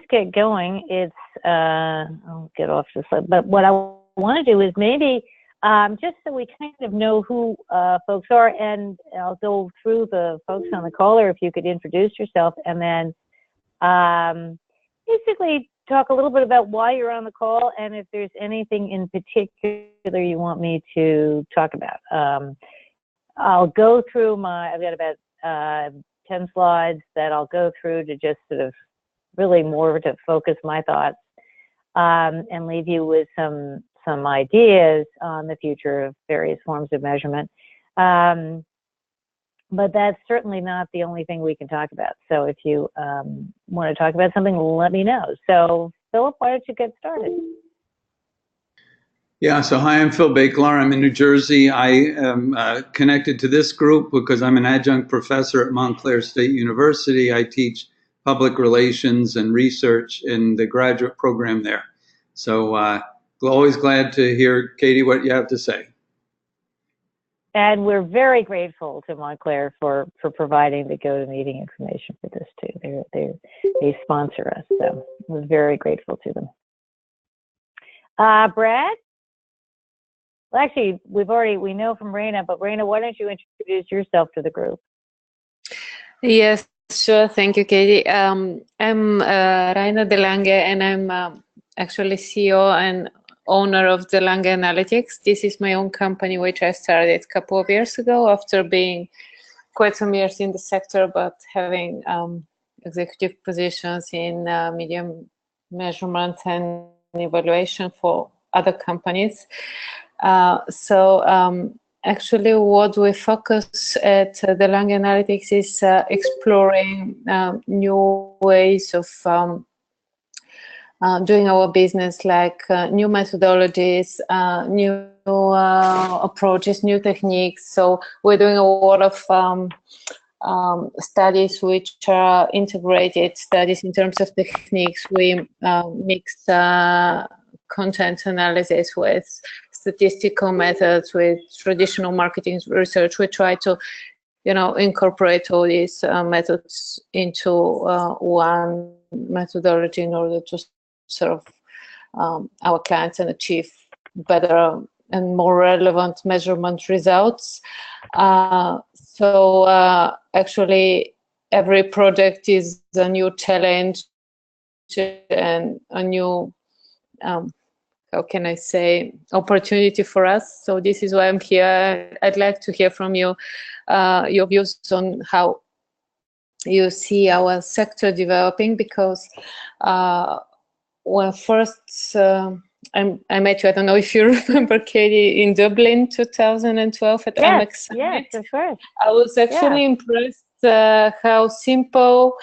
get going. It's I'll get off this, but what I want to do is maybe just so we kind of know who folks are, and I'll go through the folks on the caller. If you could introduce yourself, and then basically talk a little bit about why you're on the call, and if there's anything in particular you want me to talk about. I'll go through I've got about 10 slides that I'll go through to just sort of really more to focus my thoughts and leave you with some ideas on the future of various forms of measurement. But that's certainly not the only thing we can talk about. So if you want to talk about something, let me know. So Philip, why don't you get started? Yeah, so hi, I'm Phil Bakelar. I'm in New Jersey. I am connected to this group because I'm an adjunct professor at Montclair State University. I teach public relations and research in the graduate program there. So always glad to hear, Katie, what you have to say. And we're very grateful to Montclair for providing the GoToMeeting information for this too. They sponsor us, so we're very grateful to them. Brad? Well, actually, we know from Raina, but Raina, why don't you introduce yourself to the group? Yes, sure. Thank you, Katie. I'm Raina De Lange, and I'm actually CEO and owner of De Lange Analytics. This is my own company, which I started a couple of years ago after being quite some years in the sector, but having executive positions in medium measurement and evaluation for other companies. Actually, what we focus at De Lange Analytics is exploring new ways of doing our business, like new methodologies, new approaches, new techniques. So we're doing a lot of studies which are integrated studies in terms of techniques. We mix content analysis with statistical methods, with traditional marketing research. We try to, incorporate all these methods into one methodology in order to serve our clients and achieve better and more relevant measurement results. Actually, every project is a new challenge and a new how can I say, opportunity for us. So this is why I'm here. I'd like to hear from you, your views on how you see our sector developing, because when first I met you, I don't know if you remember, Katie, in Dublin 2012 at AMEX Summit. Yes, of course. I was actually impressed how simple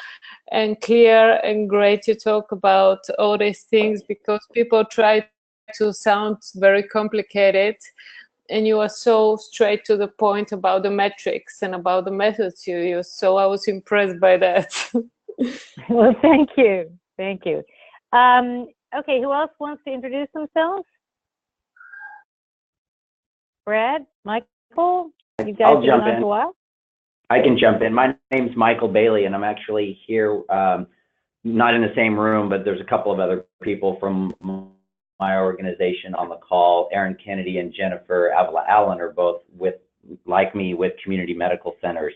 and clear and great you talk about all these things, because people try to sound very complicated, and you are so straight to the point about the metrics and about the methods you use. So I was impressed by that. Well, thank you. Thank you. Okay, who else wants to introduce themselves? Brad, Michael, you guys have been on for a while? I can jump in. My name's Michael Bailey, and I'm actually here, not in the same room, but there's a couple of other people from my organization on the call. Erin Kennedy and Jennifer Avila Allen are both like me, with community medical centers.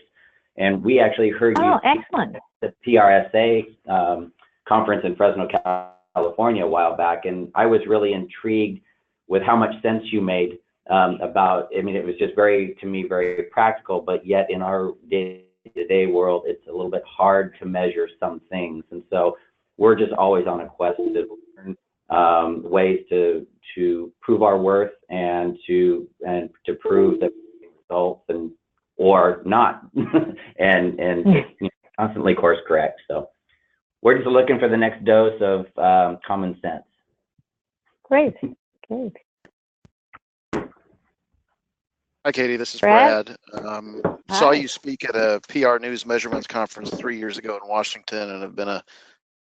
And we actually heard you excellent. at the PRSA conference in Fresno, California a while back, and I was really intrigued with how much sense you made about, it was just very practical, but yet in our day-to-day world, it's a little bit hard to measure some things. And so we're just always on a quest to learn ways to prove our worth and to prove that results or not, and constantly course correct. So we're just looking for the next dose of common sense. Great. Hi, Katie. This is Brad. Hi. Saw you speak at a PR News Measurements conference 3 years ago in Washington, and have been a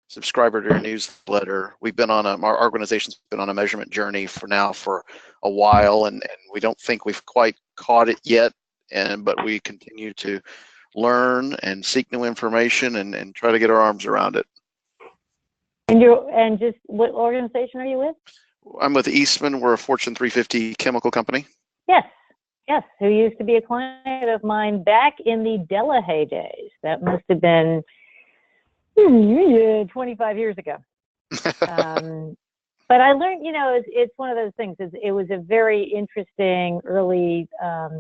subscriber to your newsletter. We've been on our organization's been on a measurement journey for a while, and we don't think we've quite caught it yet. But we continue to learn and seek new information and try to get our arms around it. And just what organization are you with? I'm with Eastman. We're a Fortune 350 chemical company. Yes, yes, who used to be a client of mine back in the Delahaye days. That must have been 25 years ago. But I learned, it's one of those things. It was a very interesting, early,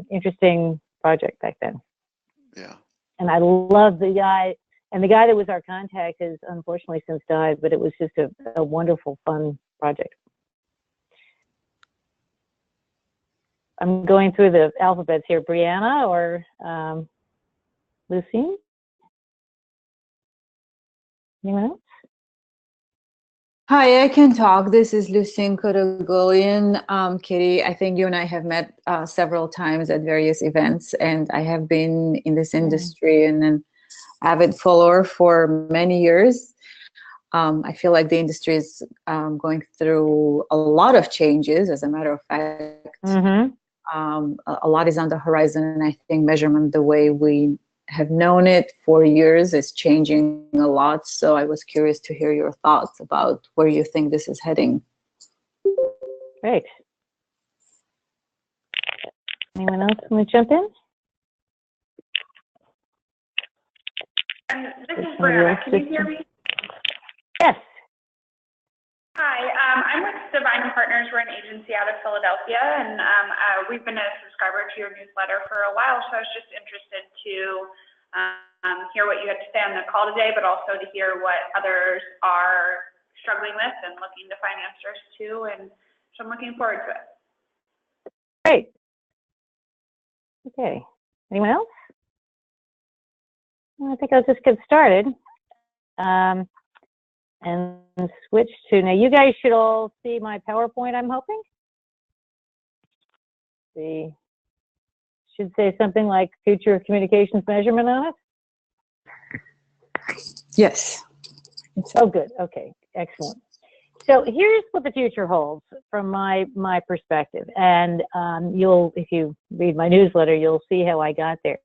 interesting project back then. Yeah. And I love the guy. And the guy that was our contact has unfortunately since died, but it was just a wonderful, fun project. I'm going through the alphabets here. Brianna or Lucine? Anyone else? Hi, I can talk. This is Lucine Kodogolian. Katie, I think you and I have met several times at various events, and I have been in this industry and an avid follower for many years. I feel like the industry is going through a lot of changes, as a matter of fact. A lot is on the horizon, and I think measurement, the way we have known it for years, is changing a lot. So I was curious to hear your thoughts about where you think this is heading. Great. Anyone else want to jump in? This is Brianna. Can you hear me? Yes. Hi, I'm with Divine Partners. We're an agency out of Philadelphia, and we've been a subscriber to your newsletter for a while, so I was just interested to hear what you had to say on the call today, but also to hear what others are struggling with and looking to find answers to, and so I'm looking forward to it. Great. Okay. Anyone else? Well, I think I'll just get started and switch to, now you guys should all see my PowerPoint, I'm hoping. See, should say something like future of communications measurement on it. Yes. Oh, good. Okay, excellent. So here's what the future holds from my perspective, and if you read my newsletter, you'll see how I got there.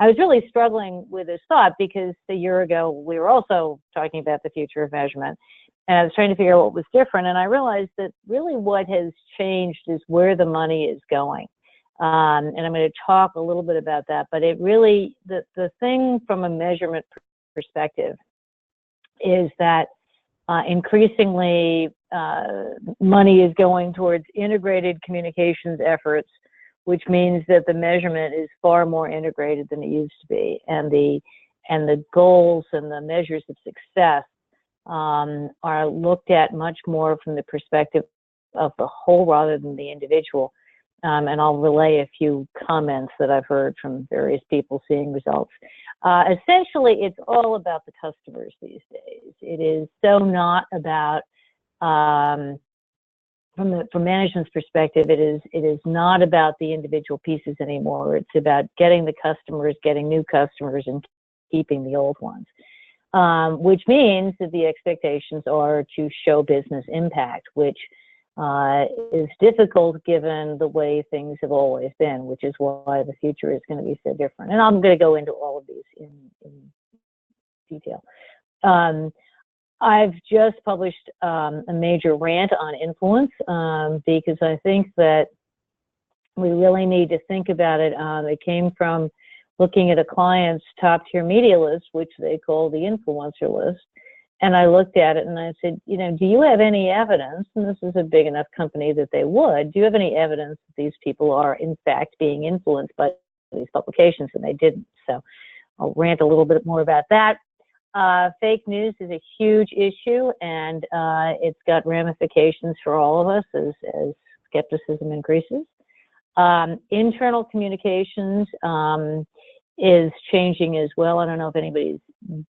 I was really struggling with this thought because a year ago we were also talking about the future of measurement, and I was trying to figure out what was different, and I realized that really what has changed is where the money is going. And I'm going to talk a little bit about that, but it really, the thing from a measurement perspective is that increasingly money is going towards integrated communications efforts, which means that the measurement is far more integrated than it used to be, and the goals and the measures of success are looked at much more from the perspective of the whole rather than the individual. And I'll relay a few comments that I've heard from various people seeing results. Essentially, it's all about the customers these days. It is so not about, from management's perspective, it is not about the individual pieces anymore. It's about getting the customers, getting new customers, and keeping the old ones. Which means that the expectations are to show business impact, which is difficult given the way things have always been, which is why the future is going to be so different. And I'm going to go into all of these in detail. I've just published a major rant on influence because I think that we really need to think about it. It came from looking at a client's top tier media list, which they call the influencer list. And I looked at it and I said, do you have any evidence, and this is a big enough company that they would, do you have any evidence that these people are in fact being influenced by these publications? And they didn't. So I'll rant a little bit more about that. Fake news is a huge issue, and it's got ramifications for all of us as skepticism increases. Internal communications is changing as well. I don't know if anybody's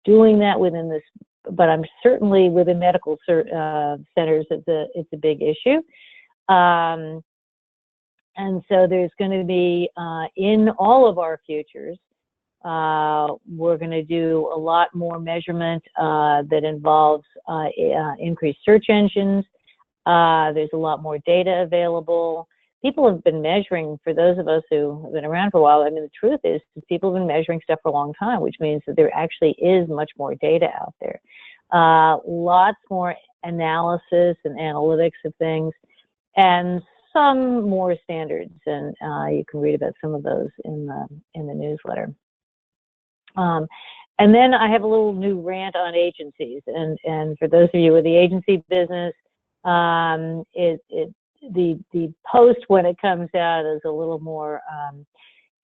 doing that within this, but I'm certainly within medical centers, it's a big issue. And so there's going to be, in all of our futures, we're going to do a lot more measurement that involves increased search engines. There's a lot more data available. People have been measuring, for those of us who have been around for a while, I mean, the truth is people have been measuring stuff for a long time, which means that there actually is much more data out there. Lots more analysis and analytics of things, and some more standards, and you can read about some of those in the newsletter. And then I have a little new rant on agencies, and for those of you with the agency business, the post when it comes out is a little more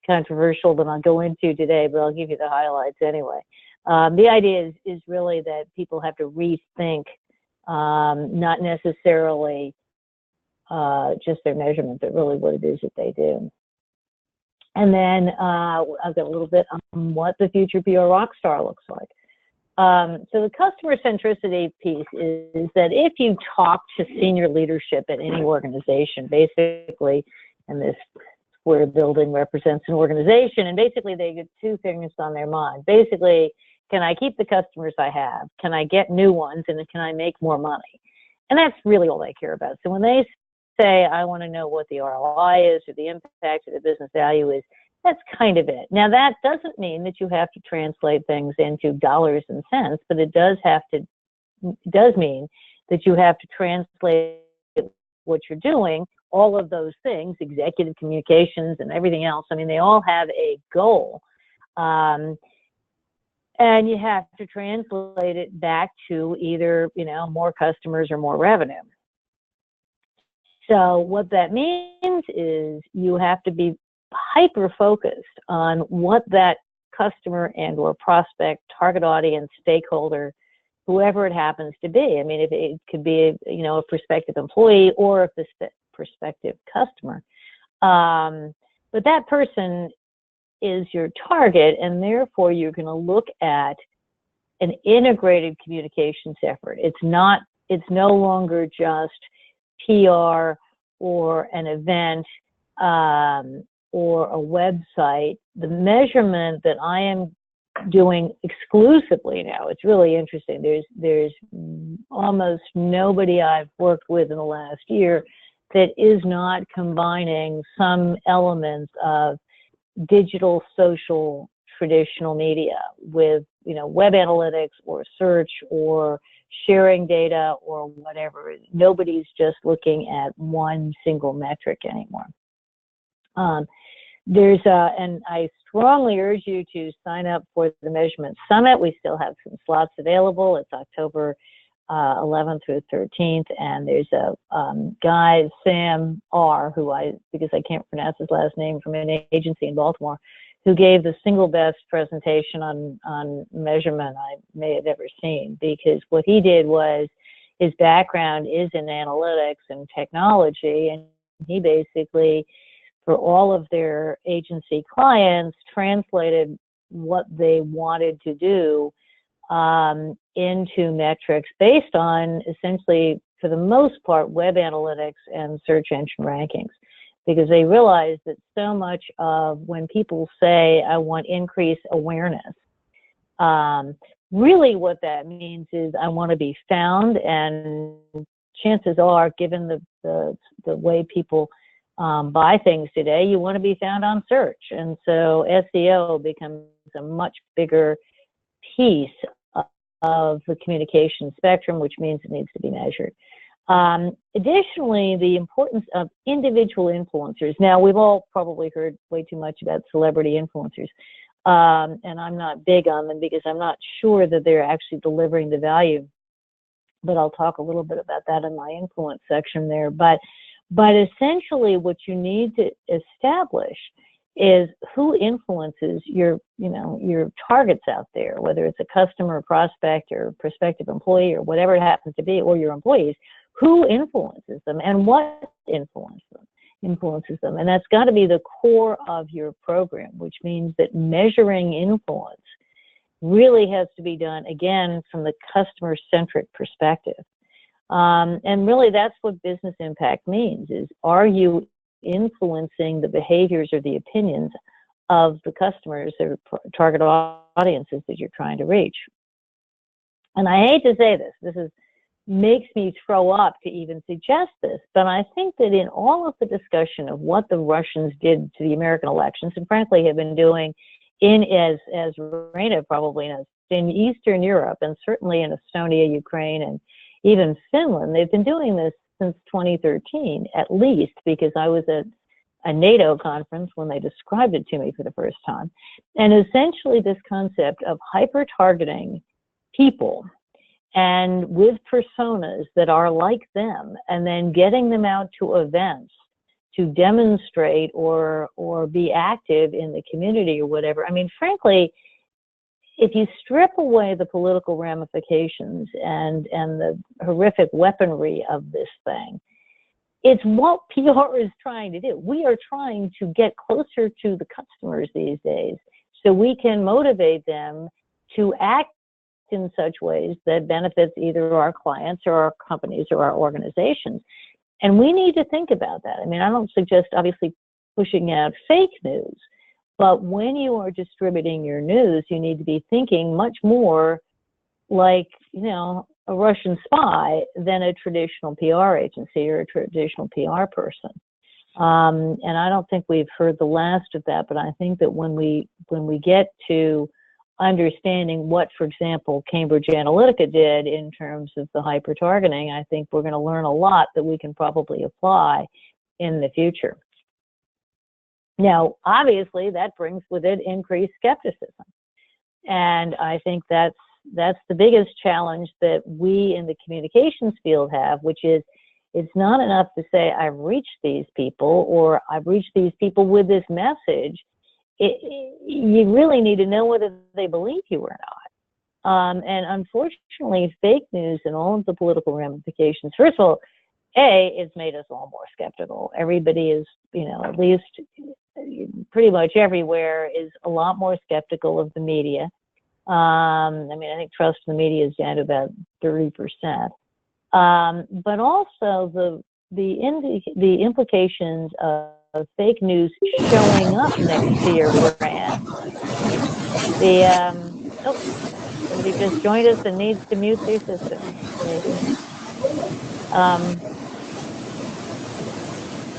controversial than I'll go into today, but I'll give you the highlights anyway. The idea is really that people have to rethink, not necessarily just their measurement, but really what it is that they do. And then I've got a little bit on what the future PR rock star looks like. So the customer centricity piece is that if you talk to senior leadership at any organization, basically, and this square building represents an organization, and basically they get two things on their mind. Basically, can I keep the customers I have? Can I get new ones? And can I make more money? And that's really all they care about. So when they say, I want to know what the ROI is or the impact or the business value is, that's kind of it. Now, that doesn't mean that you have to translate things into dollars and cents, but it does mean that you have to translate what you're doing, all of those things, executive communications and everything else. I mean, they all have a goal. And you have to translate it back to either, more customers or more revenue. So what that means is you have to be hyper-focused on what that customer and or prospect, target audience, stakeholder, whoever it happens to be. I mean, if it could be, a prospective employee or a prospective customer. But that person is your target, and therefore you're going to look at an integrated communications effort. It's no longer just PR or an event or a website. The measurement that I am doing exclusively now, it's really interesting. There's almost nobody I've worked with in the last year that is not combining some elements of digital, social, traditional media with, web analytics or search or sharing data or whatever. Nobody's just looking at one single metric anymore. And I strongly urge you to sign up for the Measurement Summit. We still have some slots available. It's October 11th through 13th, and there's a guy, Sam R., because I can't pronounce his last name, from an agency in Baltimore, who gave the single best presentation on measurement I may have ever seen, because what he did was, his background is in analytics and technology, and he basically, for all of their agency clients, translated what they wanted to do into metrics based on, essentially, for the most part, web analytics and search engine rankings. Because they realized that so much of when people say, I want increased awareness, really what that means is I want to be found, and chances are, given the way people buy things today, you want to be found on search. And so SEO becomes a much bigger piece of the communication spectrum, which means it needs to be measured. Additionally, the importance of individual influencers. Now, we've all probably heard way too much about celebrity influencers, and I'm not big on them because I'm not sure that they're actually delivering the value, but I'll talk a little bit about that in my influence section there. But essentially what you need to establish is who influences your targets out there, whether it's a customer, prospect, or prospective employee, or whatever it happens to be, or your employees. Who influences them and what influences them? And that's got to be the core of your program, which means that measuring influence really has to be done, again, from the customer-centric perspective. And really that's what business impact means, is are you influencing the behaviors or the opinions of the customers or target audiences that you're trying to reach? And I hate to say this makes me throw up to even suggest this, but I think that in all of the discussion of what the Russians did to the American elections, and frankly have been doing as Raina probably knows in Eastern Europe, and certainly in Estonia, Ukraine, and even Finland, they've been doing this since 2013, at least, because I was at a NATO conference when they described it to me for the first time. And essentially this concept of hyper-targeting people and with personas that are like them, and then getting them out to events to demonstrate or be active in the community or whatever. I mean, frankly, if you strip away the political ramifications and the horrific weaponry of this thing, it's what PR is trying to do. We are trying to get closer to the customers these days so we can motivate them to act in such ways that benefits either our clients or our companies or our organizations. And we need to think about that. I mean, I don't suggest obviously pushing out fake news, but when you are distributing your news, you need to be thinking much more like, you know, a Russian spy than a traditional PR agency or a traditional PR person. And I don't think we've heard the last of that, but I think that when we get to understanding what, for example, Cambridge Analytica did in terms of the hyper-targeting, I think we're going to learn a lot that we can probably apply in the future. Now, obviously, that brings with it increased skepticism. And I think that's the biggest challenge that we in the communications field have, which is it's not enough to say I've reached these people or I've reached these people with this message. You really need to know whether they believe you or not. And unfortunately, fake news and all of the political ramifications, first of all, it's made us all more skeptical. Everybody is, you know, at least pretty much everywhere is a lot more skeptical of the media. I mean, I think trust in the media is down to about 30%. But also the implications of fake news showing up next to your brand. Somebody just joined us and needs to mute their system, maybe.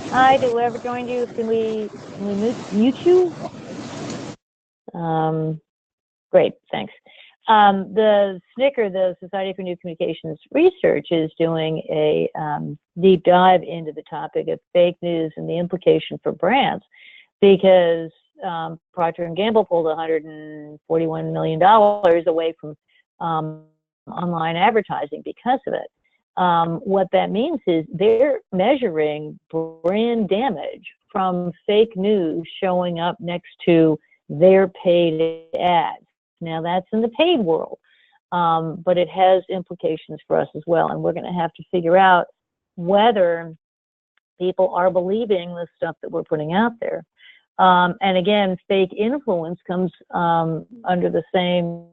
Hi, to whoever joined you, can we mute you? Great, thanks. The SNCR, the Society for New Communications Research, is doing a deep dive into the topic of fake news and the implication for brands, because Procter & Gamble pulled $141 million away from online advertising because of it. What that means is they're measuring brand damage from fake news showing up next to their paid ads. Now, that's in the paid world, but it has implications for us as well, and we're going to have to figure out whether people are believing the stuff that we're putting out there. And again, fake influence comes under the same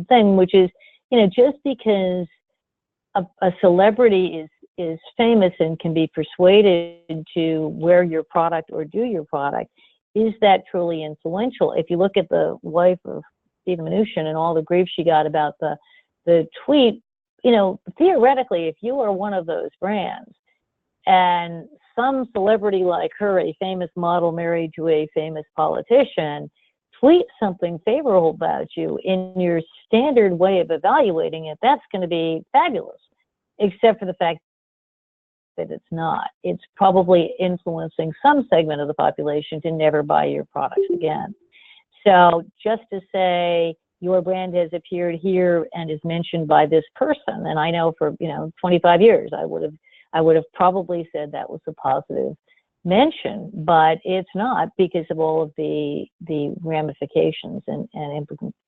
thing, which is, you know, just because a celebrity is famous and can be persuaded to wear your product or do your product, is that truly influential? If you look at the wife of Stephen Mnuchin and all the grief she got about the tweet, you know, theoretically, if you are one of those brands and some celebrity like her, a famous model married to a famous politician, tweet something favorable about you in your standard way of evaluating it, that's going to be fabulous, except for the fact that it's not. It's probably influencing some segment of the population to never buy your products again. So just to say your brand has appeared here and is mentioned by this person, and I know for 25 years I would have probably said that was a positive mention, but it's not, because of all of the ramifications and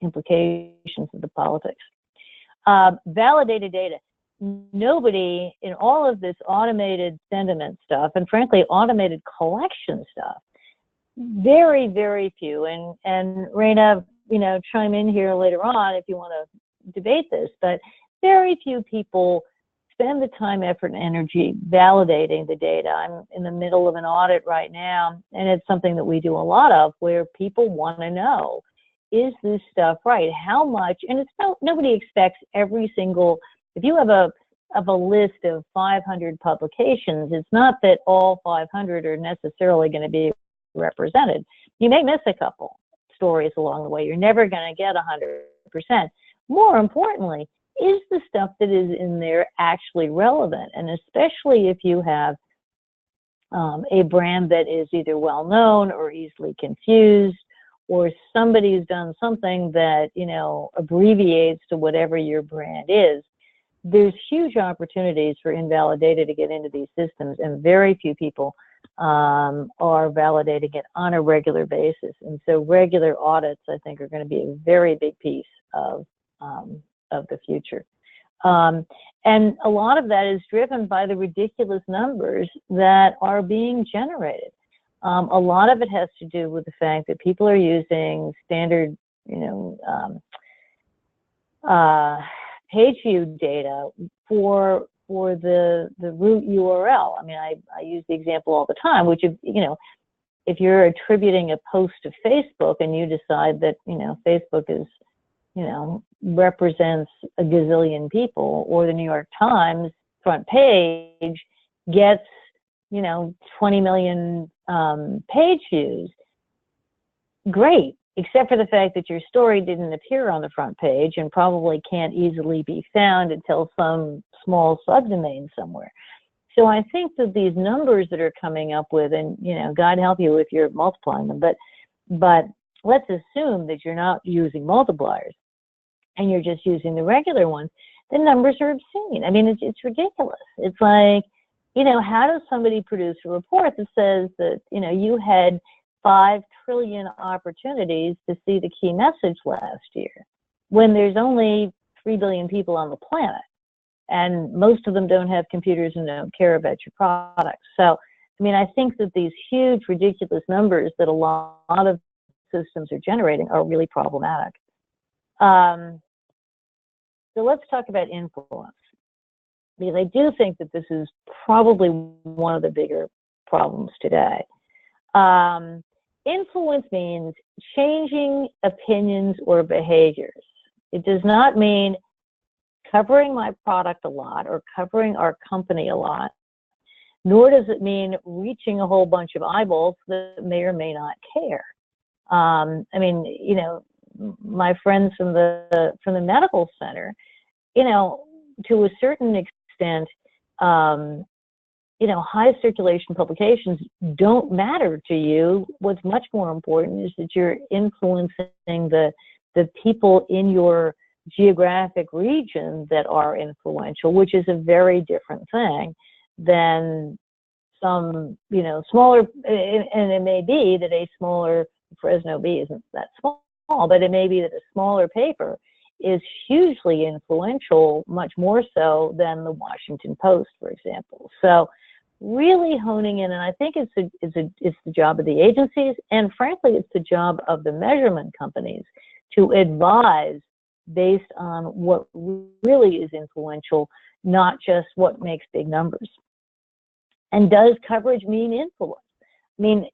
implications of the politics. Validated data. Nobody in all of this automated sentiment stuff, and frankly automated collection stuff, very, very few, and Raina, chime in here later on if you want to debate this, but very few people spend the time, effort, and energy validating the data. I'm in the middle of an audit right now, and it's something that we do a lot of, where people want to know, is this stuff right? How much? And it's nobody expects every single. If you have a list of 500 publications, it's not that all 500 are necessarily going to be represented. You may miss a couple. stories along the way. You're never going to get 100%. More importantly, is the stuff that is in there actually relevant? And especially if you have a brand that is either well known or easily confused, or somebody's done something that, you know, abbreviates to whatever your brand is, there's huge opportunities for invalid data to get into these systems, and very few people are validating it on a regular basis. And so regular audits, I think, are going to be a very big piece of the future. And a lot of that is driven by the ridiculous numbers that are being generated. A lot of it has to do with the fact that people are using standard, you know, page view data for the root URL. I mean, I use the example all the time, which is, you know, if you're attributing a post to Facebook and you decide that, you know, Facebook is, you know, represents a gazillion people, or the New York Times front page gets, you know, 20 million page views, great, except for the fact that your story didn't appear on the front page and probably can't easily be found until some small subdomain somewhere. So I think that these numbers that are coming up with, and, you know, God help you if you're multiplying them, but let's assume that you're not using multipliers and you're just using the regular ones, the numbers are obscene. I mean, it's ridiculous. It's like, you know, how does somebody produce a report that says that, you know, you had 5 trillion opportunities to see the key message last year, when there's only 3 billion people on the planet, and most of them don't have computers and don't care about your products. So, I mean, I think that these huge, ridiculous numbers that a lot of systems are generating are really problematic. So let's talk about influence, because I do think that this is probably one of the bigger problems today. Influence means changing opinions or behaviors. It does not mean covering my product a lot or covering our company a lot, nor does it mean reaching a whole bunch of eyeballs that may or may not care. I mean, you know, my friends from the medical center, you know, to a certain extent, you know, high circulation publications don't matter to you. What's much more important is that you're influencing the people in your geographic region that are influential, which is a very different thing than some, you know, smaller, and it may be that a smaller, Fresno Bee isn't that small, but it may be that a smaller paper is hugely influential, much more so than the Washington Post, for example. So really honing in, and I think it's the job of the agencies, and frankly, it's the job of the measurement companies to advise based on what really is influential, not just what makes big numbers. And does coverage mean influence? I mean,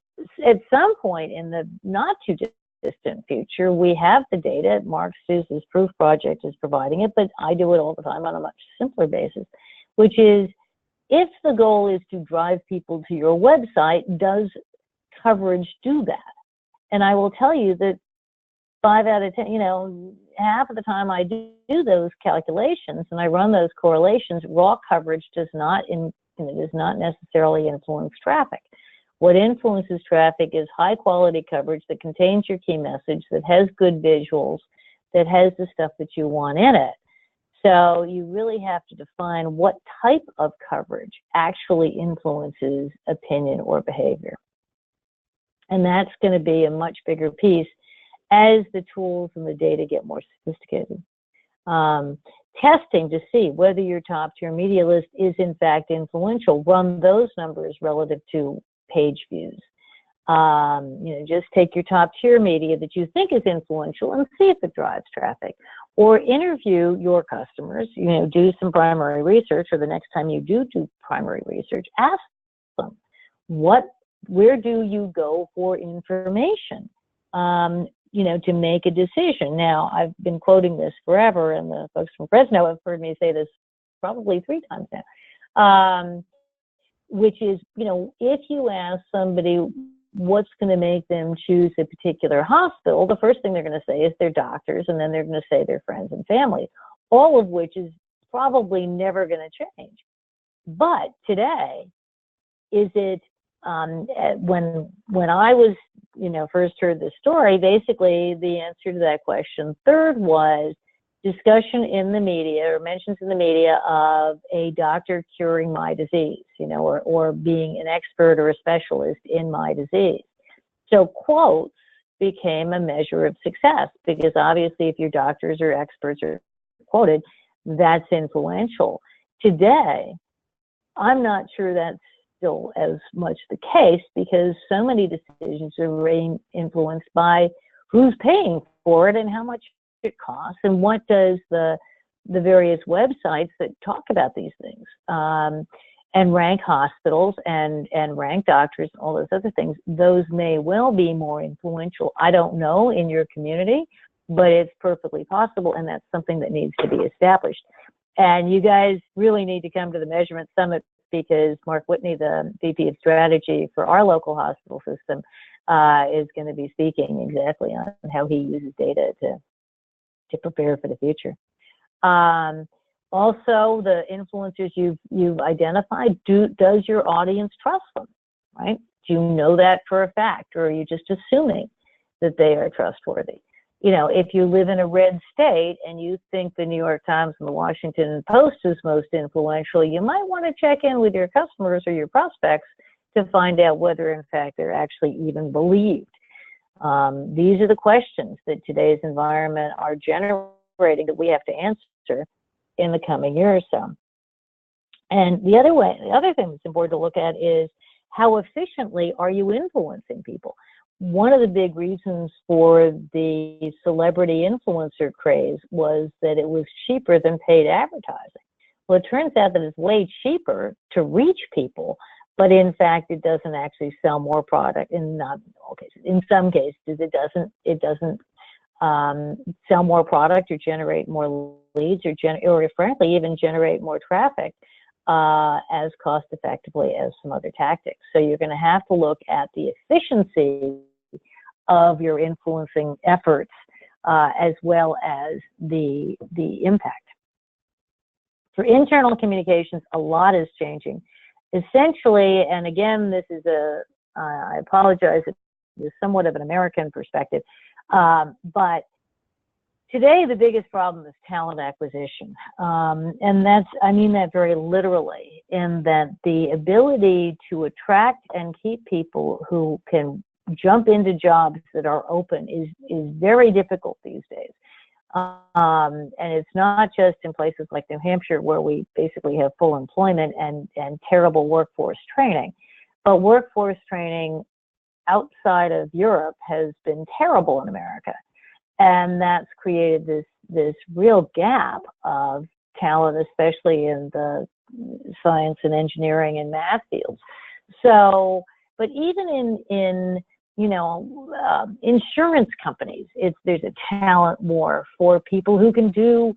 at some point in the not too distant future, we have the data. Mark Sousa's Proof Project is providing it, but I do it all the time on a much simpler basis, which is, if the goal is to drive people to your website, does coverage do that? And I will tell you that 5 out of 10, you know, half of the time I do those calculations and I run those correlations, raw coverage does not necessarily influence traffic. What influences traffic is high quality coverage that contains your key message, that has good visuals, that has the stuff that you want in it. So you really have to define what type of coverage actually influences opinion or behavior. And that's going to be a much bigger piece as the tools and the data get more sophisticated. Testing to see whether your top tier media list is in fact influential. Run those numbers relative to page views. You know, just take your top tier media that you think is influential and see if it drives traffic. Or interview your customers, you know, do some primary research, or the next time you do primary research, ask them, where do you go for information, you know, to make a decision. Now, I've been quoting this forever, and the folks from Fresno have heard me say this probably 3 times now, which is, you know, if you ask somebody what's going to make them choose a particular hospital, the first thing they're going to say is their doctors, and then they're going to say their friends and family, all of which is probably never going to change. But today, is it, when I was, first heard this story, basically the answer to that question third was discussion in the media or mentions in the media of a doctor curing my disease, or being an expert or a specialist in my disease. So quotes became a measure of success, because obviously if your doctors or experts are quoted, that's influential. Today, I'm not sure that's still as much the case, because so many decisions are influenced by who's paying for it and how much it costs, and what does the various websites that talk about these things and rank hospitals and rank doctors, all those other things, those may well be more influential. I don't know in your community, but it's perfectly possible, and that's something that needs to be established. And you guys really need to come to the Measurement Summit, because Mark Whitney, the VP of Strategy for our local hospital system, is going to be speaking exactly on how he uses data to prepare for the future. Also, the influencers you've identified, does your audience trust them, right? Do you know that for a fact, or are you just assuming that they are trustworthy? If you live in a red state and you think the New York Times and the Washington Post is most influential, you might want to check in with your customers or your prospects to find out whether in fact they're actually even believed. These are the questions that today's environment are generating that we have to answer in the coming year or so. And the other thing that's important to look at is how efficiently are you influencing people? One of the big reasons for the celebrity influencer craze was that it was cheaper than paid advertising. Well, it turns out that it's way cheaper to reach people, but in fact, it doesn't actually sell more product. In not all cases, in some cases, it doesn't sell more product or generate more leads or frankly even generate more traffic as cost effectively as some other tactics. So you're going to have to look at the efficiency of your influencing efforts as well as the impact. For internal communications, a lot is changing. Essentially, and again, this is I apologize, it's somewhat of an American perspective, but today the biggest problem is talent acquisition. And I mean that very literally, in that the ability to attract and keep people who can jump into jobs that are open is very difficult these days. And it's not just in places like New Hampshire, where we basically have full employment and terrible workforce training, but workforce training outside of Europe has been terrible in America. And that's created this real gap of talent, especially in the science and engineering and math fields. So, but even in insurance companies, there's a talent war for people who can do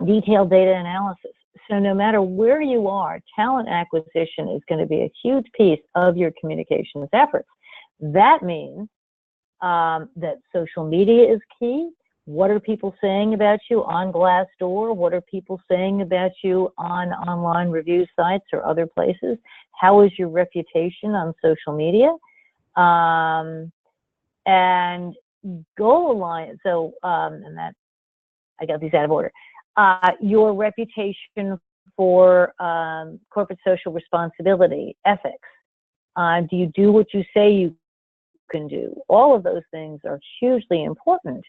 detailed data analysis. So no matter where you are, talent acquisition is going to be a huge piece of your communications efforts. That means that social media is key. What are people saying about you on Glassdoor? What are people saying about you on online review sites or other places? How is your reputation on social media? And goal alignment. So, and that, I got these out of order. Your reputation for corporate social responsibility, ethics. Do you do what you say you can do? All of those things are hugely important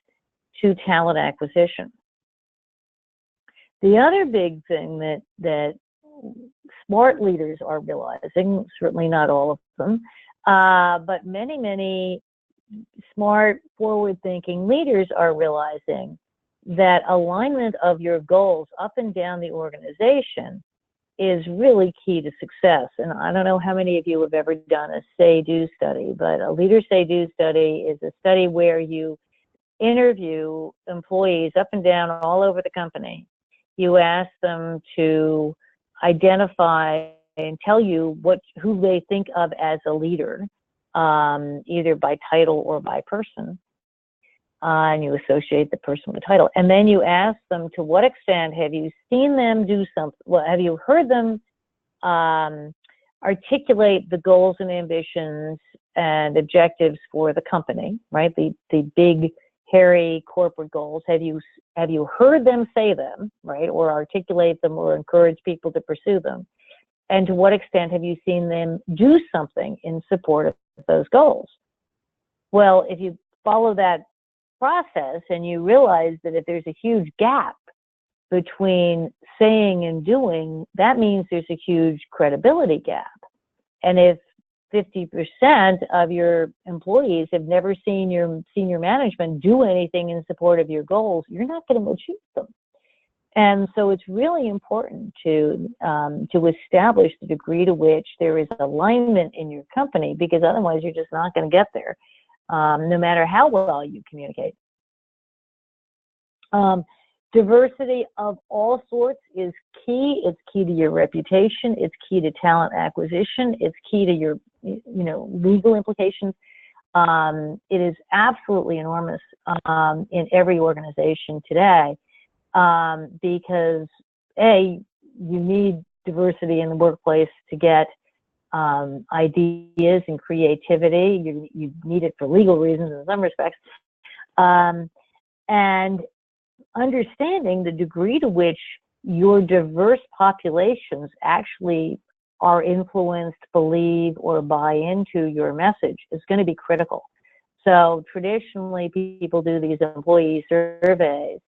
to talent acquisition. The other big thing that smart leaders are realizing, certainly not all of them, but many smart, forward-thinking leaders are realizing that alignment of your goals up and down the organization is really key to success. And I don't know how many of you have ever done a say-do study, but a leader say-do study is a study where you interview employees up and down all over the company. You ask them to identify and tell you who they think of as a leader, either by title or by person. And you associate the person with the title. And then you ask them, to what extent have you seen them do something? Well, have you heard them articulate the goals and ambitions and objectives for the company, right? The big, hairy corporate goals. Have you heard them say them, right? Or articulate them or encourage people to pursue them? And to what extent have you seen them do something in support of those goals? Well, if you follow that process and you realize that if there's a huge gap between saying and doing, that means there's a huge credibility gap. And if 50% of your employees have never seen your senior management do anything in support of your goals, you're not going to achieve them. And so it's really important to establish the degree to which there is alignment in your company, because otherwise you're just not going to get there, no matter how well you communicate. Diversity of all sorts is key. It's key to your reputation. It's key to talent acquisition. It's key to your, legal implications. It is absolutely enormous in every organization today, because you need diversity in the workplace to get ideas and creativity. You need it for legal reasons in some respects, and understanding the degree to which your diverse populations actually are influenced, believe, or buy into your message is going to be critical. So traditionally, people do these employee surveys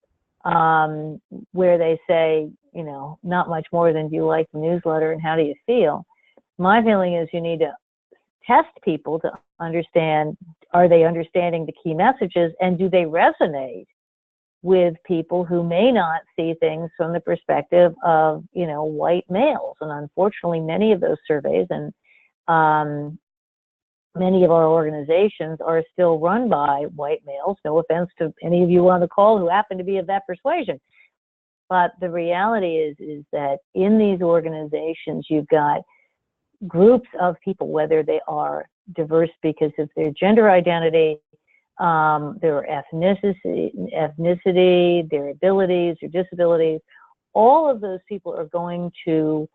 where they say, not much more than, do you like the newsletter and how do you feel? My feeling is you need to test people to understand, are they understanding the key messages, and do they resonate with people who may not see things from the perspective of, white males. And unfortunately, many of those surveys and many of our organizations are still run by white males. No offense to any of you on the call who happen to be of that persuasion. But the reality is that in these organizations, you've got groups of people, whether they are diverse because of their gender identity, their ethnicity, their abilities, their disabilities, all of those people are going to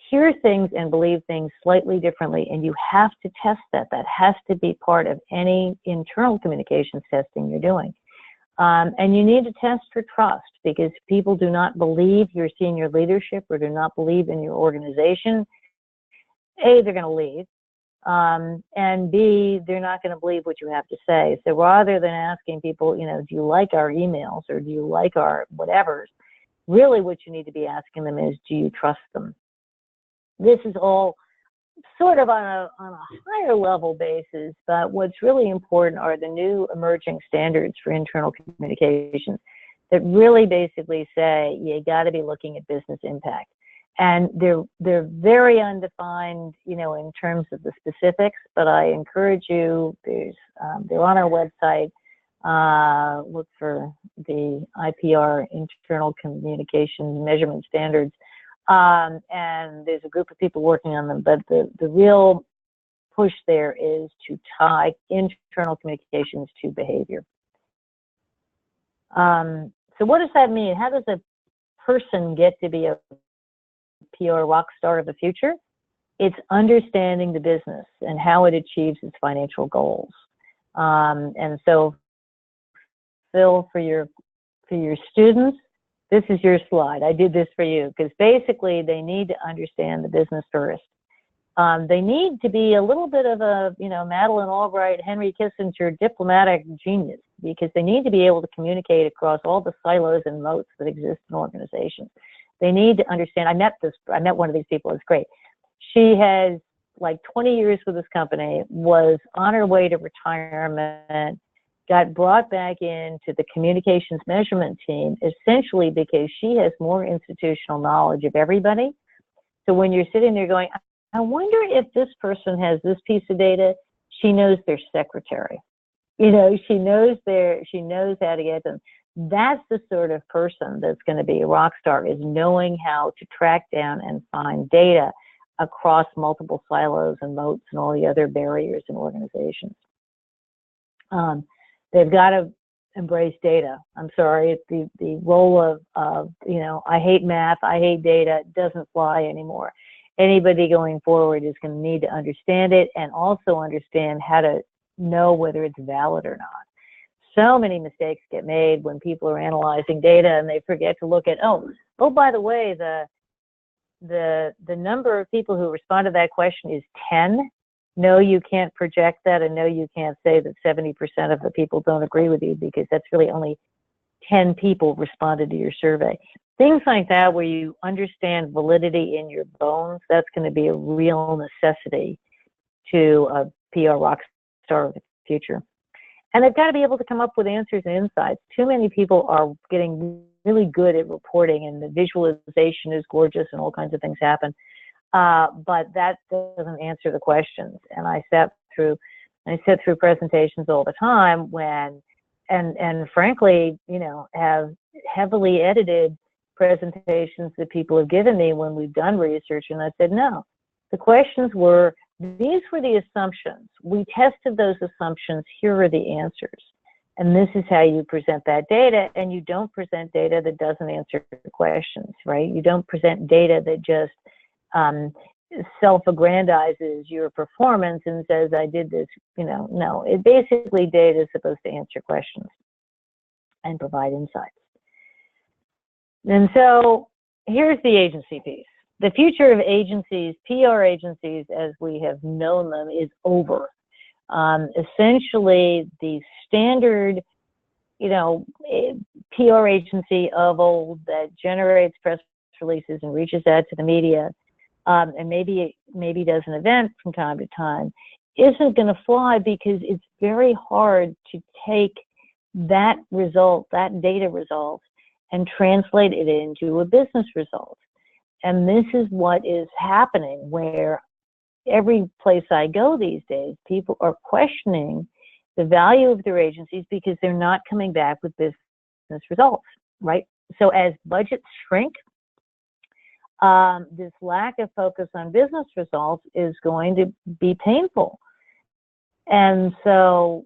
hear things and believe things slightly differently, and you have to test that. That has to be part of any internal communications testing you're doing. And you need to test for trust, because if people do not believe your senior leadership or do not believe in your organization, A, they're going to leave. And B, they're not going to believe what you have to say. So rather than asking people, do you like our emails or do you like our whatevers, really what you need to be asking them is, do you trust them? This is all sort of on a higher level basis, but what's really important are the new emerging standards for internal communications that really basically say you got to be looking at business impact. And they're very undefined, in terms of the specifics, but I encourage you, they're on our website. Look for the IPR, Internal Communications Measurement Standards. And there's a group of people working on them, but the real push there is to tie internal communications to behavior. So what does that mean? How does a person get to be a PR rock star of the future? It's understanding the business and how it achieves its financial goals. And so, Phil, for your students, this is your slide. I did this for you because basically they need to understand the business first. They need to be a little bit of a, Madeleine Albright, Henry Kissinger diplomatic genius, because they need to be able to communicate across all the silos and moats that exist in organizations. They need to understand. I met one of these people. It's great. She has like 20 years with this company, was on her way to retirement, got brought back into the communications measurement team, essentially because she has more institutional knowledge of everybody. So when you're sitting there going, I wonder if this person has this piece of data, she knows their secretary. She knows how to get them. That's the sort of person that's going to be a rock star, is knowing how to track down and find data across multiple silos and moats and all the other barriers in organizations. They've got to embrace data. I'm sorry, it's the role of, you know, I hate math, I hate data, it doesn't fly anymore. Anybody going forward is going to need to understand it and also understand how to know whether it's valid or not. So many mistakes get made when people are analyzing data and they forget to look at, oh, by the way, the number of people who respond to that question is 10. No, you can't project that, and no, you can't say that 70% of the people don't agree with you, because that's really only 10 people responded to your survey. Things like that, where you understand validity in your bones, that's going to be a real necessity to a PR rock star of the future. And they've got to be able to come up with answers and insights. Too many people are getting really good at reporting, and the visualization is gorgeous and all kinds of things happen. But that doesn't answer the questions. And I sit through presentations all the time when, and frankly, you know, have heavily edited presentations that people have given me when we've done research, and I said, no, the questions were, these were the assumptions. We tested those assumptions. Here are the answers. And this is how you present that data. And you don't present data that doesn't answer the questions, right? You don't present data that just self-aggrandizes your performance and says, I did this, you know. No, it basically, data is supposed to answer questions and provide insights. And so here's the agency piece. The future of agencies, PR agencies as we have known them, is over. Essentially, the standard, you know, PR agency of old that generates press releases and reaches out to the media, and maybe does an event from time to time, isn't going to fly, because it's very hard to take that result, that data result, and translate it into a business result. And this is what is happening, where every place I go these days, people are questioning the value of their agencies because they're not coming back with business results, right? So as budgets shrink, this lack of focus on business results is going to be painful. And so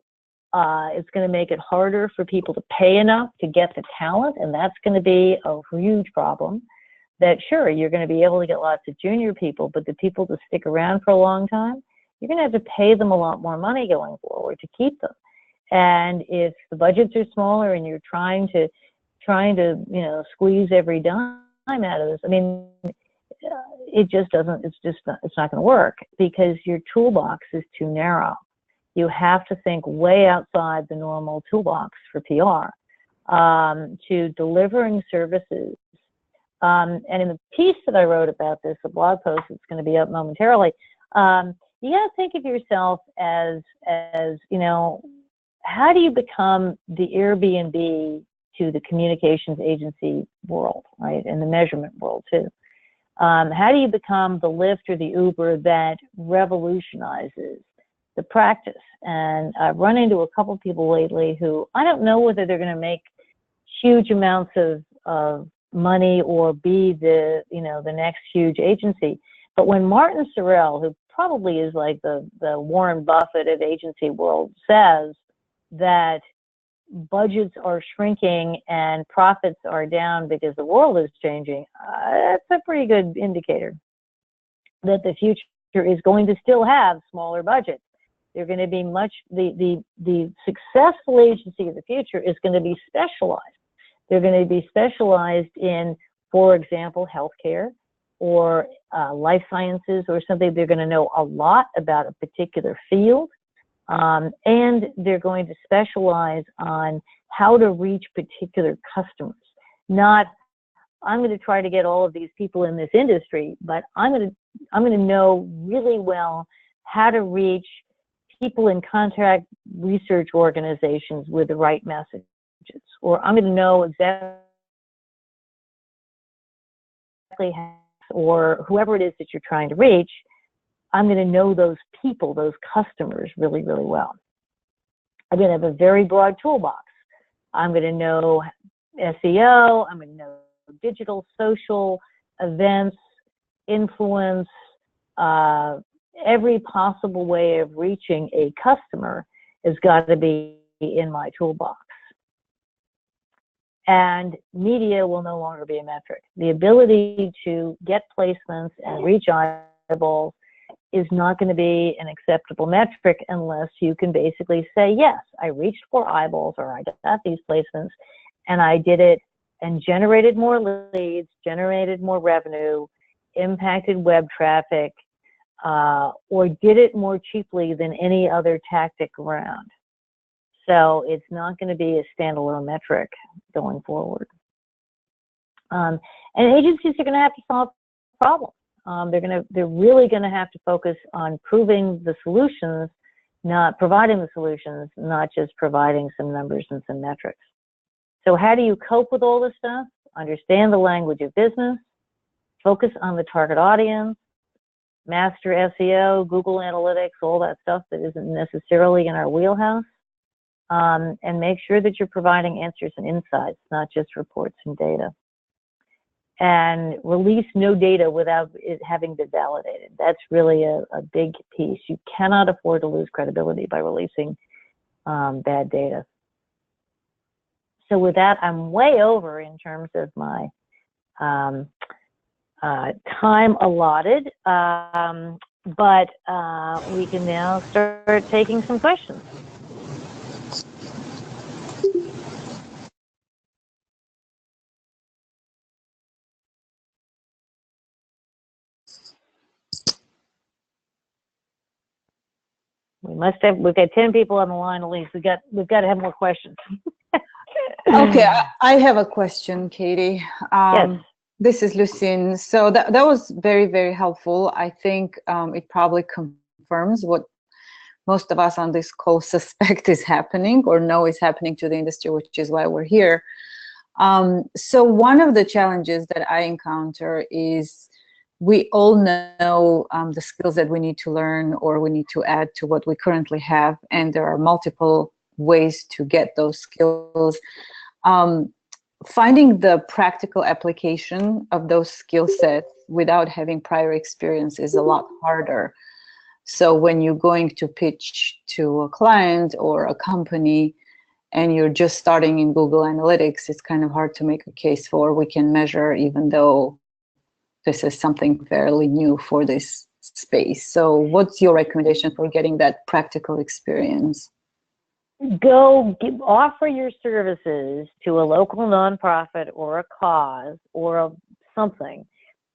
it's going to make it harder for people to pay enough to get the talent, and that's going to be a huge problem. That sure, you're going to be able to get lots of junior people, but the people to stick around for a long time, you're going to have to pay them a lot more money going forward to keep them. And if the budgets are smaller and you're trying to you know, squeeze every dime out of this, I mean, it just doesn't. It's not going to work, because your toolbox is too narrow. You have to think way outside the normal toolbox for PR to delivering services. And in the piece that I wrote about this, a blog post that's going to be up momentarily, you got to think of yourself as, you know, how do you become the Airbnb to the communications agency world, right, and the measurement world too? How do you become the Lyft or the Uber that revolutionizes the practice? And I've run into a couple people lately who, I don't know whether they're going to make huge amounts of money or be the, you know, the next huge agency. But when Martin Sorrell, who probably is like the Warren Buffett of agency world, says that budgets are shrinking and profits are down because the world is changing, that's a pretty good indicator that the future is going to still have smaller budgets. They're going to be the successful agency of the future is going to be specialized. They're going to be specialized in, for example, healthcare or life sciences or something. They're going to know a lot about a particular field, and they're going to specialize on how to reach particular customers. Not, I'm going to try to get all of these people in this industry, but I'm going to know really well how to reach people in contract research organizations with the right message. Or I'm going to know exactly how, or whoever it is that you're trying to reach, I'm going to know those people, those customers really, really well. I'm going to have a very broad toolbox. I'm going to know SEO, I'm going to know digital, social, events, influence, every possible way of reaching a customer has got to be in my toolbox. And media will no longer be a metric. The ability to get placements and reach eyeballs is not going to be an acceptable metric unless you can basically say, yes, I reached more eyeballs, or I got these placements and I did it and generated more leads, generated more revenue, impacted web traffic, or did it more cheaply than any other tactic around. So it's not going to be a standalone metric going forward. And agencies are going to have to solve problems. They're really going to have to focus on proving the solutions, not providing the solutions, not just providing some numbers and some metrics. So how do you cope with all this stuff? Understand the language of business, focus on the target audience, master SEO, Google Analytics, all that stuff that isn't necessarily in our wheelhouse, and make sure that you're providing answers and insights, not just reports and data. And release no data without it having been validated. That's really a big piece. You cannot afford to lose credibility by releasing bad data. So with that, I'm way over in terms of my time allotted, but we can now start taking some questions. We've got 10 people on the line at least. We've got to have more questions. Okay, I have a question, Katie. Yes. This is Lucine. So that was very, very helpful. I think it probably confirms what most of us on this call suspect is happening or know is happening to the industry, which is why we're here. So one of the challenges that I encounter is we all know the skills that we need to learn or we need to add to what we currently have, and there are multiple ways to get those skills. Finding the practical application of those skill sets without having prior experience is a lot harder. So when you're going to pitch to a client or a company and you're just starting in Google Analytics, it's kind of hard to make a case for we can measure, even though this is something fairly new for this space. So what's your recommendation for getting that practical experience? Offer your services to a local nonprofit or a cause or something,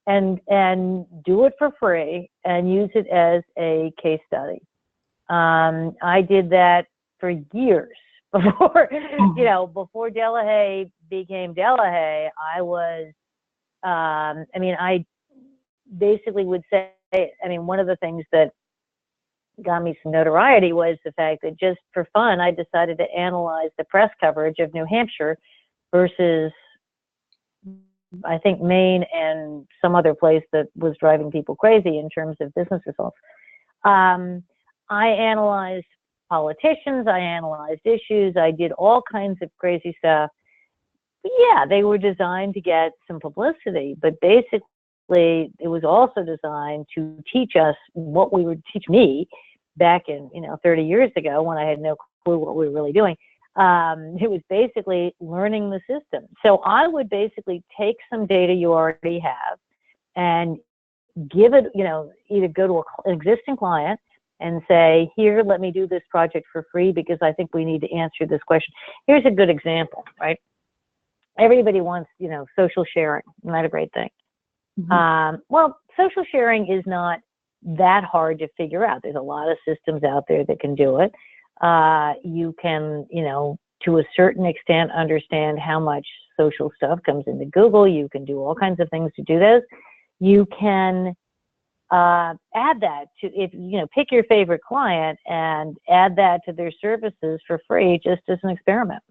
and do it for free and use it as a case study. I did that for years before, before Delahaye became Delahaye. I basically would say, one of the things that got me some notoriety was the fact that just for fun, I decided to analyze the press coverage of New Hampshire versus, I think, Maine and some other place that was driving people crazy in terms of business results. I analyzed politicians, I analyzed issues, I did all kinds of crazy stuff. Yeah, they were designed to get some publicity, but basically it was also designed to teach us what we would teach me back in 30 years ago when I had no clue what we were really doing. It was basically learning the system. So I would basically take some data you already have and give it, either go to an existing client and say, here, let me do this project for free because I think we need to answer this question. Here's a good example, right? Everybody wants, social sharing. Isn't that a great thing? Mm-hmm. Well, social sharing is not that hard to figure out. There's a lot of systems out there that can do it. You can, to a certain extent, understand how much social stuff comes into Google. You can do all kinds of things to do those. You can add that to, pick your favorite client and add that to their services for free, just as an experiment.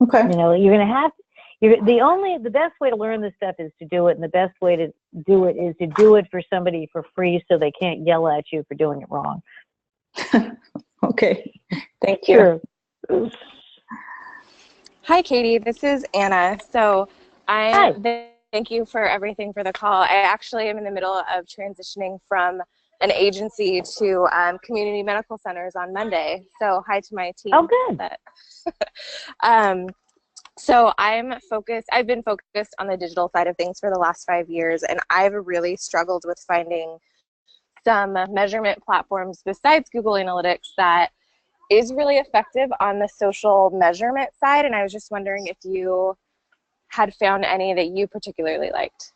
Okay. You're going to have, the best way to learn this stuff is to do it, and the best way to do it is to do it for somebody for free so they can't yell at you for doing it wrong. Okay. Thank you. Hi, Katie. This is Anna. So I'm Thank you for everything for the call. I actually am in the middle of transitioning from an agency to community medical centers on Monday. So hi to my team. Oh, good. So I've been focused on the digital side of things for the last 5 years, and I've really struggled with finding some measurement platforms besides Google Analytics that is really effective on the social measurement side. And I was just wondering if you had found any that you particularly liked.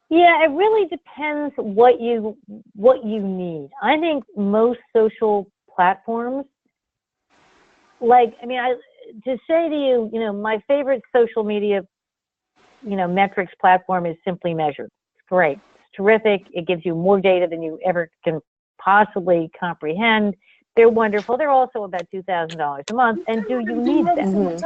Yeah, it really depends what you need. I think most social platforms, to say to you, my favorite social media, metrics platform is Simply Measured. It's great. It's terrific. It gives you more data than you ever can possibly comprehend. They're wonderful. They're also about $2,000 a month. And do you need them?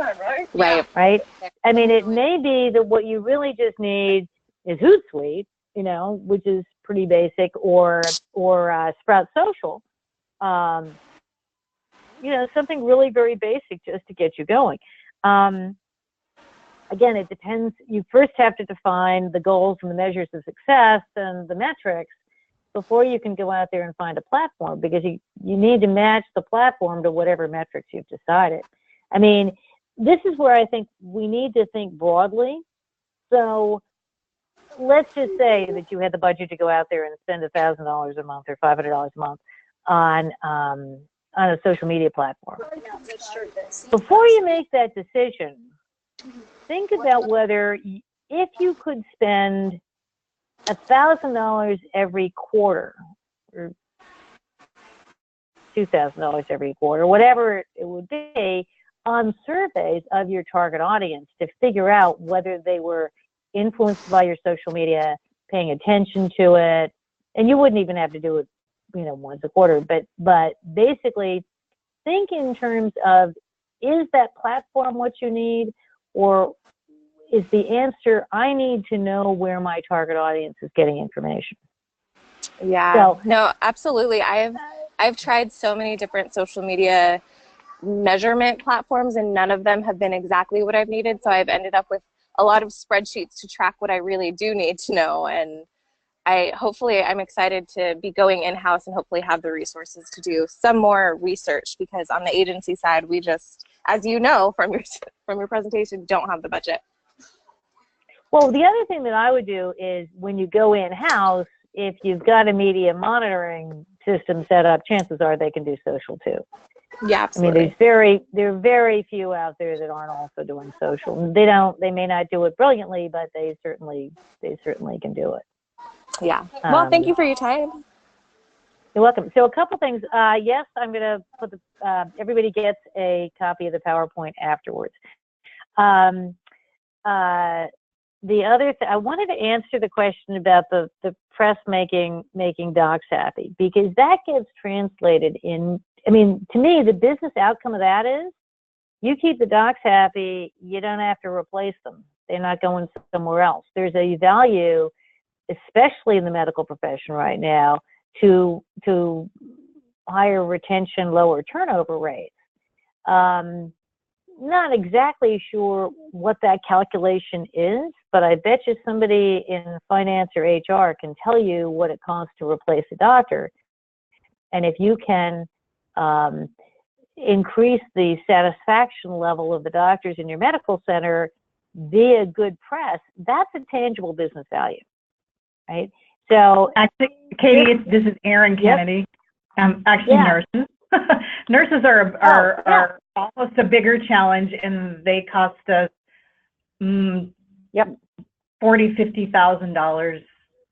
Right. Right? I mean, it may be that what you really just need is Hootsuite, which is pretty basic, or Sprout Social. Something really very basic just to get you going. Again, it depends. You first have to define the goals and the measures of success and the metrics before you can go out there and find a platform, because you need to match the platform to whatever metrics you've decided. I mean, this is where I think we need to think broadly. So let's just say that you had the budget to go out there and spend $1,000 a month or $500 a month on a social media platform. Before you make that decision, think about whether, if you could spend $1,000 every quarter or $2,000 every quarter, whatever it would be, on surveys of your target audience to figure out whether they were influenced by your social media, paying attention to it, and you wouldn't even have to do it, once a quarter, but basically think in terms of, is that platform what you need, or is the answer, I need to know where my target audience is getting information? Yeah. So, no, absolutely. I've tried so many different social media measurement platforms, and none of them have been exactly what I've needed. So I've ended up with a lot of spreadsheets to track what I really do need to know. And I'm excited to be going in-house and hopefully have the resources to do some more research, because on the agency side, we just, as you know from your presentation, don't have the budget. Well, the other thing that I would do is, when you go in-house, if you've got a media monitoring system set up, chances are they can do social too. Yeah, absolutely. I mean, there are very few out there that aren't also doing social. They may not do it brilliantly, but they certainly can do it. Yeah. Well, thank you for your time. You're welcome. So a couple things. Yes, I'm going to put everybody gets a copy of the PowerPoint afterwards. The other thing, I wanted to answer the question about the press making docs happy, because that gets translated in, to me, the business outcome of that is, you keep the docs happy, you don't have to replace them. They're not going somewhere else. There's a value, especially in the medical profession right now, to higher retention, lower turnover rates. Not exactly sure what that calculation is, but I bet you somebody in finance or HR can tell you what it costs to replace a doctor. And if you can increase the satisfaction level of the doctors in your medical center via good press, that's a tangible business value, right? So actually, Katie, this is Erin Kennedy. Nurses. Nurses are almost a bigger challenge, and they cost us $40,000-$50,000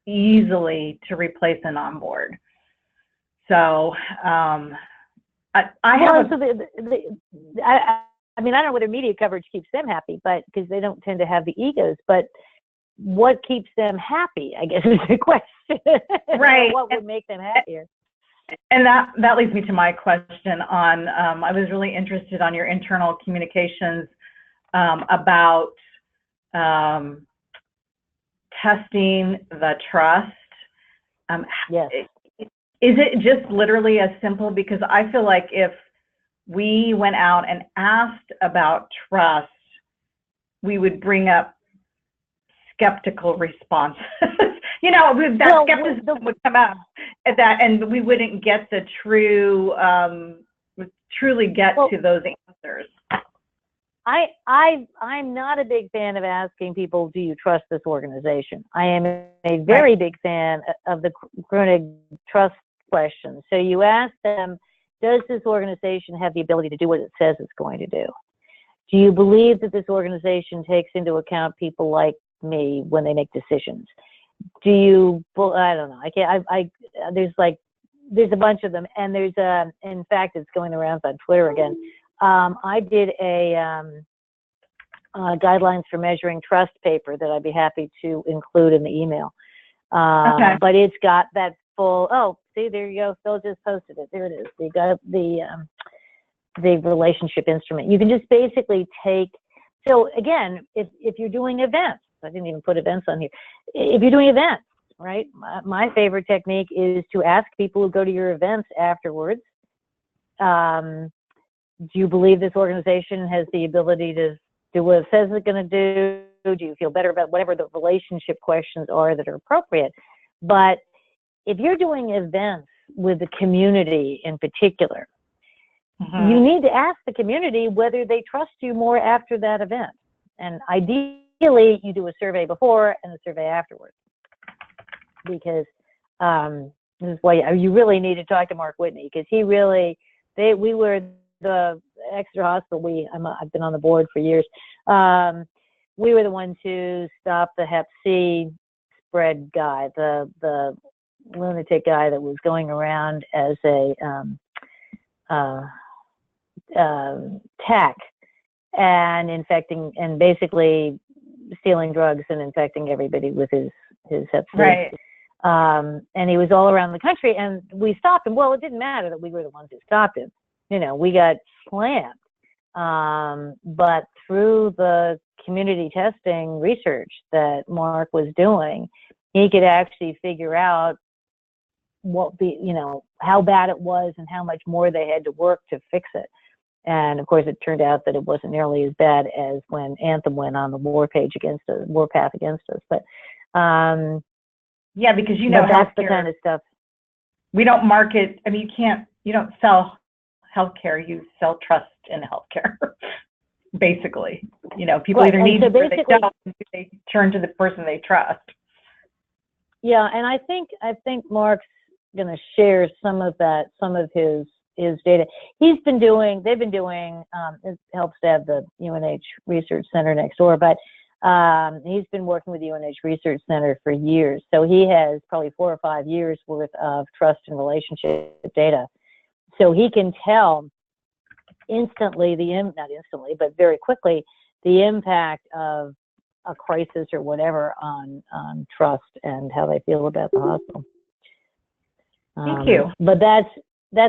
easily to replace and onboard. So I don't know whether media coverage keeps them happy, but because they don't tend to have the egos, but what keeps them happy, I guess, is the question. Right. What would make them happier? And that leads me to my question on, I was really interested on your internal communications about testing the trust. Yes. Is it just literally as simple? Because I feel like if we went out and asked about trust we would bring up skeptical responses. You know, that skepticism would come out at that, and we wouldn't get the truly get to those answers. I'm not a big fan of asking people, do you trust this organization? I am a very big fan of the Krunig trust question. So you ask them, does this organization have the ability to do what it says it's going to do? Do you believe that this organization takes into account people like me when they make decisions? Do you, well, I don't know. I can't, there's a bunch of them. And there's in fact, it's going around on Twitter again. I did a guidelines for measuring trust paper that I'd be happy to include in the email. But it's got that full, oh, see, there you go. Phil just posted it. There it is. They got the relationship instrument. You can just basically take, so again, if you're doing events, I didn't even put events on here. If you're doing events, right? My favorite technique is to ask people who go to your events afterwards, do you believe this organization has the ability to do what it says it's going to do? Do you feel better about whatever the relationship questions are that are appropriate? But if you're doing events with the community in particular, you need to ask the community whether they trust you more after that event. And ideally, you do a survey before and a survey afterwards. Because this is why you really need to talk to Mark Whitney, because he really, we were the Exeter Hospital, I've been on the board for years. We were the ones who stopped the Hep C spread guy, the lunatic guy that was going around as a tech and infecting and basically stealing drugs and infecting everybody with his Hep C. Right. And he was all around the country, and we stopped him. Well, it didn't matter that we were the ones who stopped him. You know, we got slammed. But through the community testing research that Mark was doing, he could actually figure out how bad it was and how much more they had to work to fix it. And of course, it turned out that it wasn't nearly as bad as when Anthem went on the warpath against us. But yeah, because you know, that's the kind of stuff. We don't market. I mean, you don't sell healthcare. You sell trust in healthcare. Basically, you know, people either need it or they don't. They turn to the person they trust. Yeah, and I think Mark's going to share some of his data. They've been doing, it helps to have the UNH Research Center next door, but he's been working with the UNH Research Center for years. So he has probably 4 or 5 years worth of trust and relationship data. So he can tell instantly, not instantly, but very quickly, the impact of a crisis or whatever on trust and how they feel about the hospital. Thank you. But that's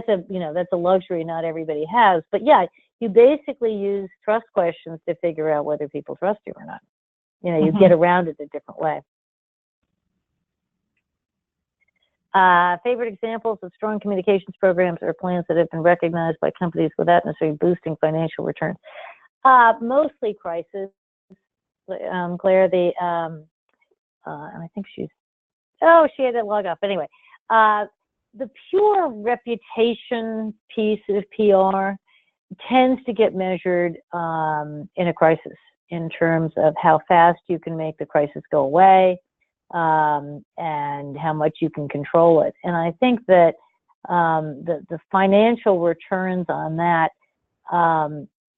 a luxury not everybody has. But yeah, you basically use trust questions to figure out whether people trust you or not. You know, you get around it a different way. Favorite examples of strong communications programs or plans that have been recognized by companies without necessarily boosting financial returns. Mostly crisis. Claire, and I think she had to log off. Anyway, the pure reputation piece of PR tends to get measured in a crisis in terms of how fast you can make the crisis go away and how much you can control it. And I think that the financial returns on that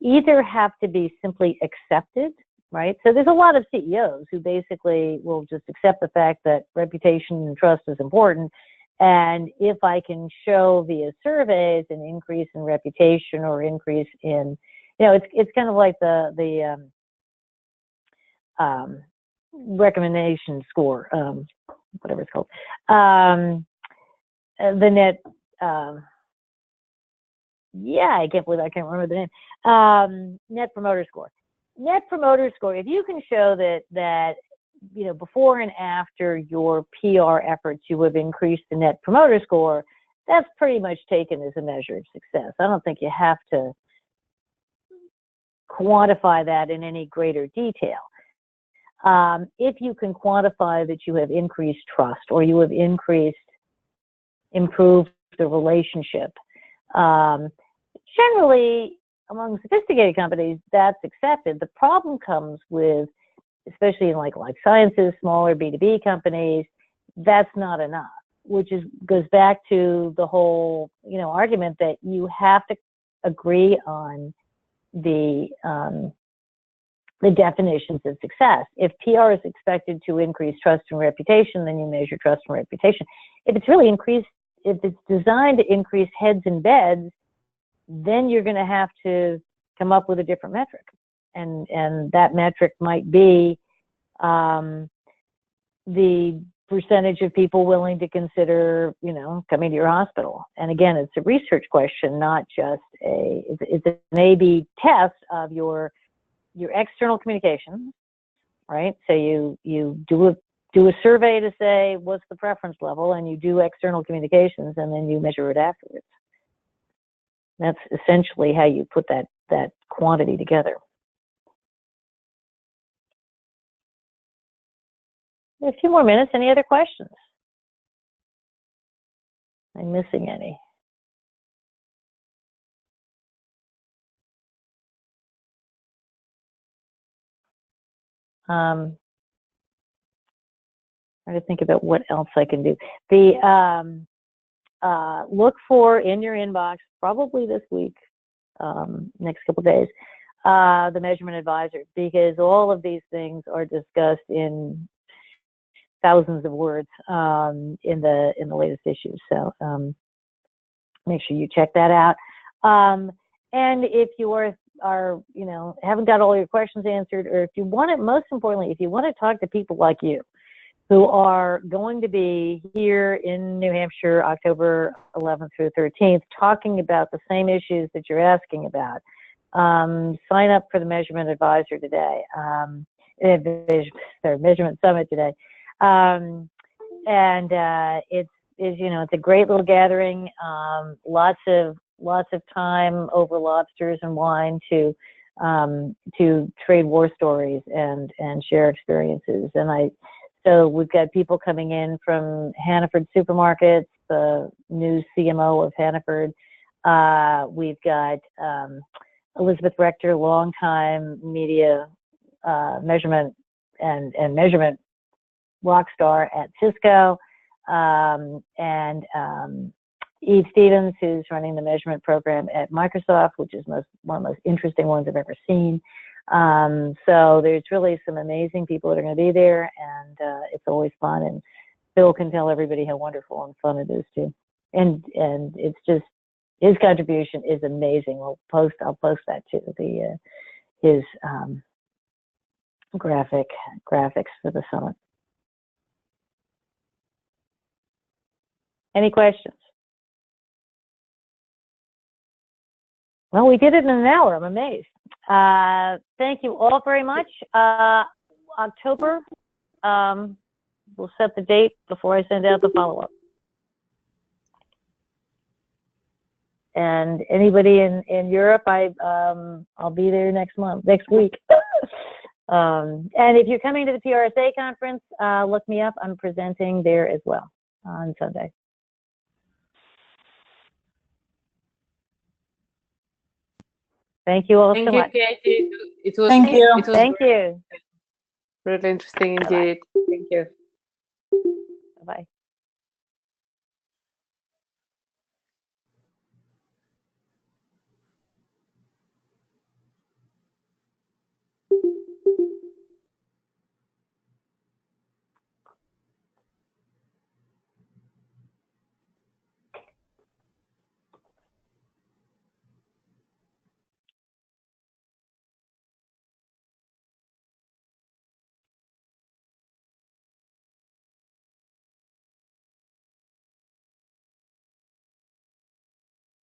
either have to be simply accepted, right? So there's a lot of CEOs who basically will just accept the fact that reputation and trust is important. And if I can show via surveys an increase in reputation or increase in, it's kind of like the recommendation score, whatever it's called, the net. I can't believe I can't remember the name. Net promoter score. Net promoter score. If you can show that before and after your PR efforts, you have increased the net promoter score, that's pretty much taken as a measure of success. I don't think you have to quantify that in any greater detail. If you can quantify that you have increased trust or you have improved the relationship, generally among sophisticated companies, that's accepted. The problem comes with, especially in like life sciences, smaller B2B companies, that's not enough, which goes back to the whole, argument that you have to agree on the definitions of success. If PR is expected to increase trust and reputation, then you measure trust and reputation. If it's designed to increase heads and beds, then you're going to have to come up with a different metric. And that metric might be the percentage of people willing to consider, coming to your hospital. And again, it's a research question, not just it's an A/B test of your external communication, right? So you do a survey to say what's the preference level, and you do external communications, and then you measure it afterwards. That's essentially how you put that quantity together. A few more minutes. Any other questions? I'm missing any. Trying to think about what else I can do. Look for in your inbox, probably this week, next couple of days, the measurement advisor, because all of these things are discussed in thousands of words in the latest issues. So make sure you check that out. And if you are haven't got all your questions answered, or if you want to, most importantly, if you want to talk to people like you who are going to be here in New Hampshire, October 11th through 13th, talking about the same issues that you're asking about, sign up for the Measurement Advisor today, Measurement Summit today. It's a great little gathering, lots of time over lobsters and wine to trade war stories and share experiences. So we've got people coming in from Hannaford Supermarkets, the new CMO of Hannaford. We've got Elizabeth Rector, longtime media measurement and measurement rock star at Cisco, and Eve Stevens, who's running the measurement program at Microsoft, which is one of the most interesting ones I've ever seen. So there's really some amazing people that are going to be there, and it's always fun. And Phil can tell everybody how wonderful and fun it is too. And it's just, his contribution is amazing. I'll post that too. His graphics for the summit. Any questions? Well, we did it in an hour. I'm amazed. Thank you all very much. October, we'll set the date before I send out the follow-up. And anybody in Europe, I'll be there next week. And if you're coming to the PRSA conference, look me up. I'm presenting there as well on Sunday. Thank you all so much. Thank you, Katie. Thank you. Thank you. Really interesting indeed. Thank you. Bye-bye.